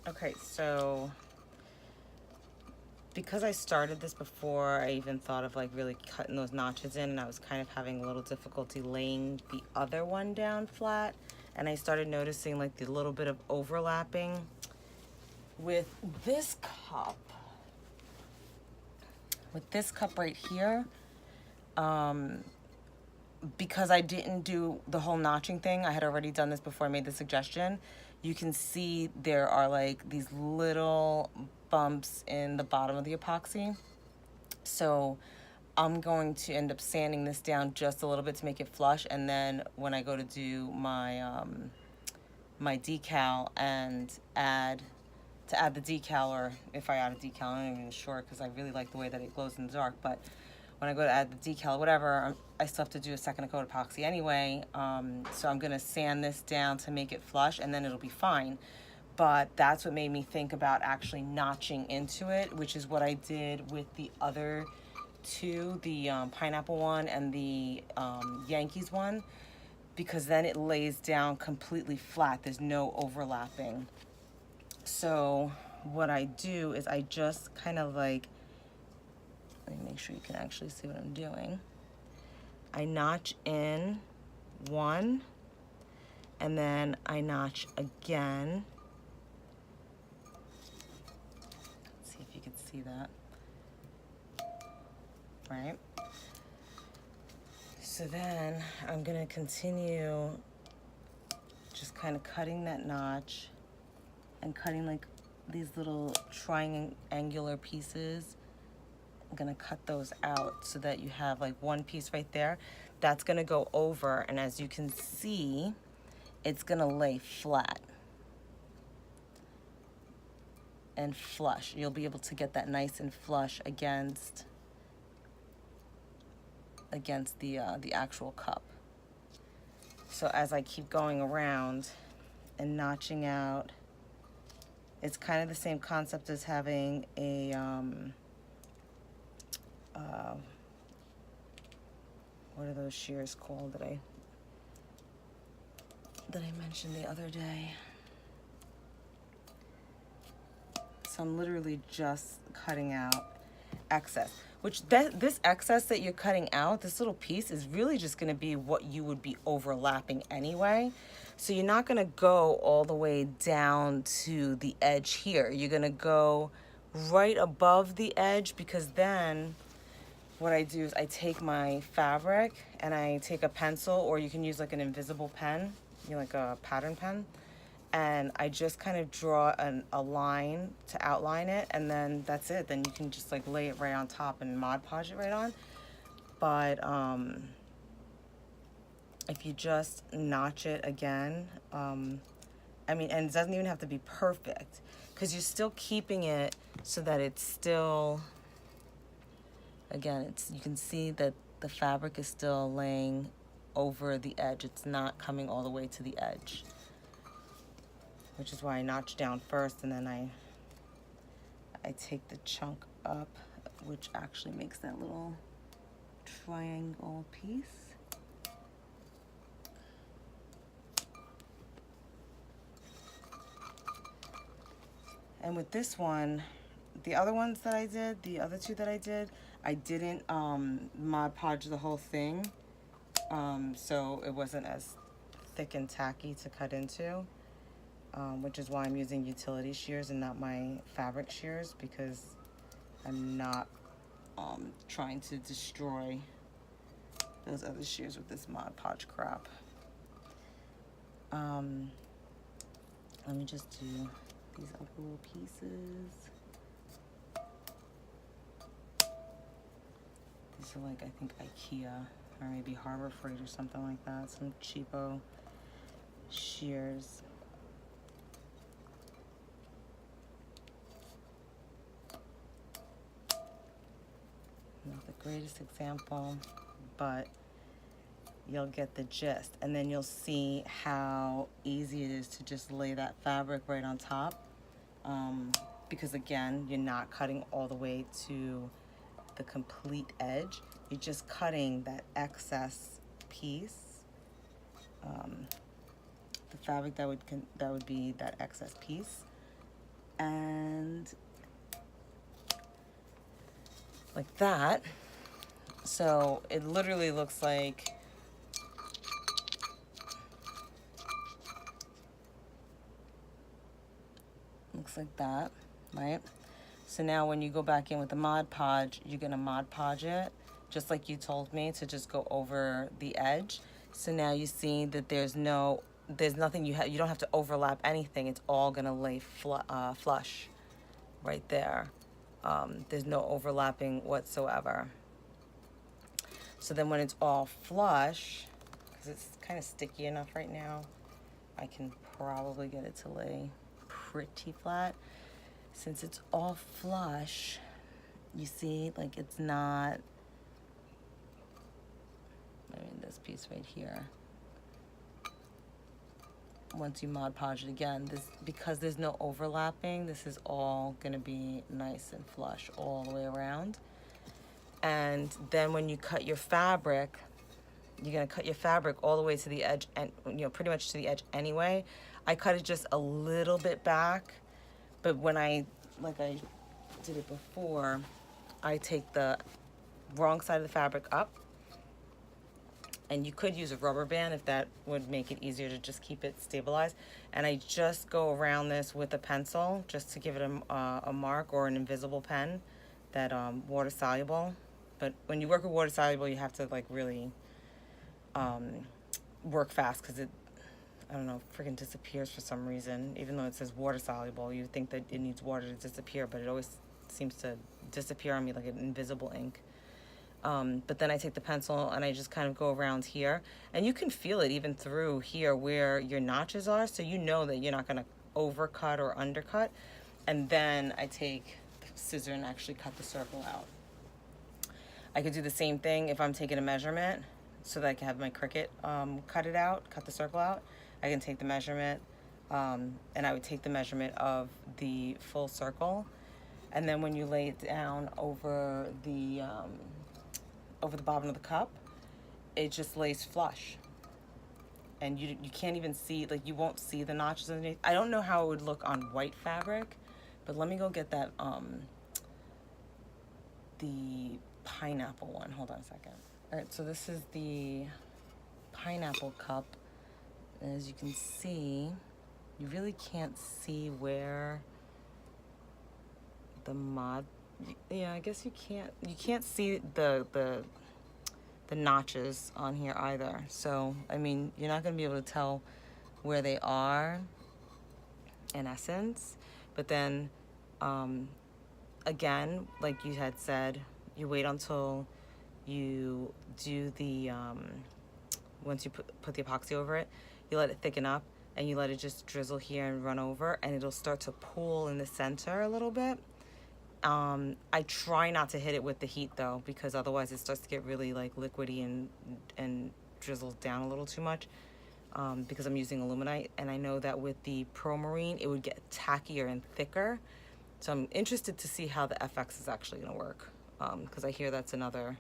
Okay, so because I started this before I even thought of like really cutting those notches in, and I was kind of having a little difficulty laying the other one down flat, and I started noticing like the little bit of overlapping with this cup. With this cup right here, because I didn't do the whole notching thing, I had already done this before I made the suggestion. You can see there are like these little bumps in the bottom of the epoxy. So I'm going to end up sanding this down just a little bit to make it flush, and then when I go to do my decal and add the decal, or if I add a decal, I'm not even sure because I really like the way that it glows in the dark. But when I go to add the decal, whatever, I still have to do a second coat epoxy anyway. So I'm gonna sand this down to make it flush, and then it'll be fine. But that's what made me think about actually notching into it, which is what I did with the other two, the pineapple one and the Yankees one, because then it lays down completely flat. There's no overlapping. So what I do is I just kind of like, let me make sure you can actually see what I'm doing. I notch in one, and then I notch again. Let's see if you can see that. Right? So then I'm gonna continue just kind of cutting that notch and cutting like these little triangular pieces. I'm gonna cut those out so that you have like one piece right there. That's gonna go over, and as you can see, it's gonna lay flat and flush. You'll be able to get that nice and flush against the actual cup. So as I keep going around and notching out, it's kind of the same concept as having a what are those shears called that I mentioned the other day? So I'm literally just cutting out excess, which this excess that you're cutting out, this little piece, is really just going to be what you would be overlapping anyway. So you're not going to go all the way down to the edge here. You're going to go right above the edge, because then what I do is I take my fabric and I take a pencil, or you can use like an invisible pen, you know, like a pattern pen, and I just kind of draw a line to outline it, and then that's it. Then you can just like lay it right on top and Mod Podge it right on. But if you just notch it again, I mean, and it doesn't even have to be perfect, because you're still keeping it so that it's still, again, you can see that the fabric is still laying over the edge. It's not coming all the way to the edge, which is why I notch down first, and then I take the chunk up, which actually makes that little triangle piece. And with this one, the other ones that I did, the other two that I didn't Mod Podge the whole thing, so it wasn't as thick and tacky to cut into. Which is why I'm using utility shears and not my fabric shears, because I'm not trying to destroy those other shears with this Mod Podge crap. Let me just do these other little pieces. These are like, I think, IKEA or maybe Harbor Freight or something like that. Some cheapo shears. Not the greatest example, but you'll get the gist. And then you'll see how easy it is to just lay that fabric right on top. Because again, you're not cutting all the way to the complete edge. You're just cutting that excess piece. The fabric that would be that excess piece. and like that. So it literally looks like that, right? So now when you go back in with the Mod Podge, you're gonna Mod Podge it, just like you told me to just go over the edge. So now you see that there's nothing you don't have to overlap anything. It's all gonna lay flush right there. There's no overlapping whatsoever. So then when it's all flush, because it's kind of sticky enough right now, I can probably get it to lay pretty flat. Since it's all flush, you see, like it's not, I mean, this piece right here. Once you Mod Podge it again, because there's no overlapping, this is all gonna be nice and flush all the way around. And then when you cut your fabric, you're gonna cut your fabric all the way to the edge, and pretty much to the edge anyway. I cut it just a little bit back, but when like I did it before, I take the wrong side of the fabric up, and you could use a rubber band if that would make it easier to just keep it stabilized. And I just go around this with a pencil just to give it a mark, or an invisible pen that water soluble. But when you work with water soluble, you have to like really work fast, because it, I don't know, freaking disappears for some reason. Even though it says water soluble, you think that it needs water to disappear, but it always seems to disappear on me like an invisible ink. But then I take the pencil and I just kind of go around here, and you can feel it even through here where your notches are, so you know that you're not going to overcut or undercut. And then I take the scissor and actually cut the circle out. I could do the same thing if I'm taking a measurement, so that I can have my Cricut cut the circle out. I can take the measurement, and I would take the measurement of the full circle, and then when you lay it down over the bottom of the cup, it just lays flush, and you can't even see, like you won't see the notches underneath. I don't know how it would look on white fabric, but let me go get that the pineapple one. Hold on a second. All right, so this is the pineapple cup. As you can see, you really can't see where the I guess you can't see the notches on here either. So, I mean, you're not gonna be able to tell where they are in essence. But then, again, like you had said, you wait until you do the, once you put the epoxy over it, you let it thicken up, and you let it just drizzle here and run over, and it'll start to pool in the center a little bit. I try not to hit it with the heat though, because otherwise it starts to get really like liquidy and drizzles down a little too much, because I'm using aluminite, and I know that with the Pro Marine it would get tackier and thicker. So I'm interested to see how the FX is actually going to work, because I hear that's another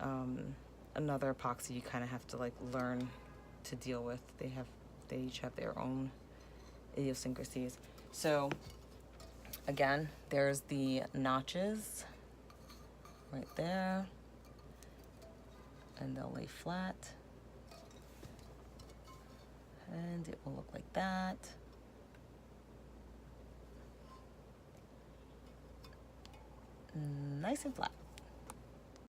epoxy you kind of have to like learn to deal with. They each have their own idiosyncrasies. So again, there's the notches right there, and they'll lay flat, and it will look like that. Nice and flat.